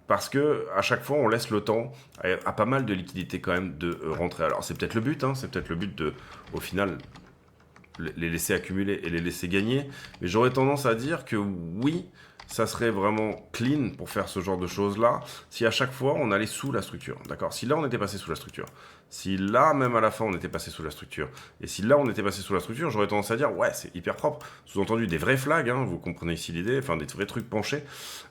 parce que à chaque fois on laisse le temps à pas mal de liquidités quand même de rentrer. Alors c'est peut-être le but, hein, c'est peut-être le but de, au final, les laisser accumuler et les laisser gagner, mais j'aurais tendance à dire que oui, ça serait vraiment clean pour faire ce genre de choses-là, si à chaque fois on allait sous la structure, d'accord? Si là on était passé sous la structure, si là même à la fin on était passé sous la structure, et si là on était passé sous la structure, j'aurais tendance à dire ouais c'est hyper propre, sous-entendu des vrais flags, hein, vous comprenez ici l'idée, enfin des vrais trucs penchés.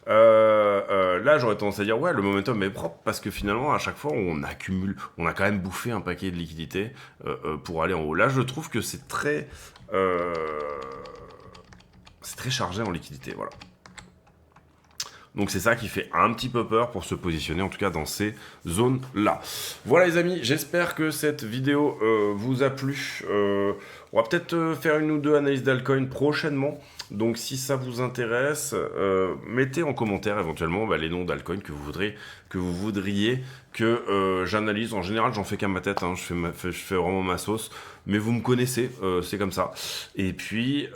Là j'aurais tendance à dire ouais le momentum est propre parce que finalement à chaque fois on accumule, on a quand même bouffé un paquet de liquidités pour aller en haut. Là je trouve que c'est très chargé en liquidité, voilà. Donc c'est ça qui fait un petit peu peur pour se positionner, en tout cas dans ces zones-là. Voilà les amis, j'espère que cette vidéo vous a plu. On va peut-être faire une ou deux analyses d'altcoin prochainement. Donc si ça vous intéresse, mettez en commentaire éventuellement les noms d'altcoin que vous voudriez que j'analyse. En général, j'en fais qu'à ma tête, hein. Je fais vraiment ma sauce. Mais vous me connaissez, c'est comme ça. Et puis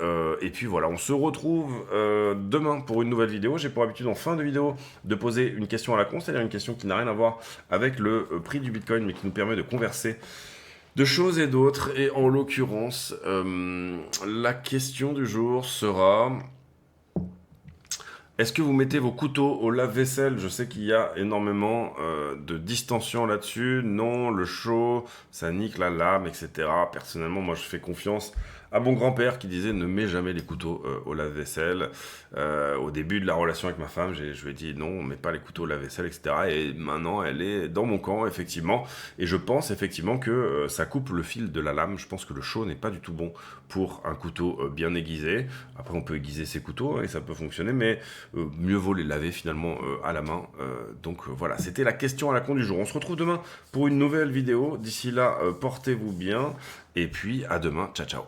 voilà, on se retrouve demain pour une nouvelle vidéo. J'ai pour habitude en fin de vidéo de poser une question à la con, c'est-à-dire une question qui n'a rien à voir avec le prix du Bitcoin, mais qui nous permet de converser de choses et d'autres. Et en l'occurrence, la question du jour sera: est-ce que vous mettez vos couteaux au lave-vaisselle? Je sais qu'il y a énormément de distension là-dessus. Non, le chaud, ça nique la lame, etc. Personnellement, moi, je fais confiance à mon grand-père qui disait ne mets jamais les couteaux au lave-vaisselle. Au début de la relation avec ma femme, je lui ai dit non, on met pas les couteaux au lave-vaisselle, etc. Et maintenant, elle est dans mon camp, effectivement. Et je pense effectivement que ça coupe le fil de la lame. Je pense que le chaud n'est pas du tout bon pour un couteau bien aiguisé. Après, on peut aiguiser ses couteaux hein, et ça peut fonctionner, mais mieux vaut les laver finalement à la main. Donc voilà, c'était la question à la con du jour. On se retrouve demain pour une nouvelle vidéo. D'ici là, portez-vous bien. Et puis à demain. Ciao, ciao.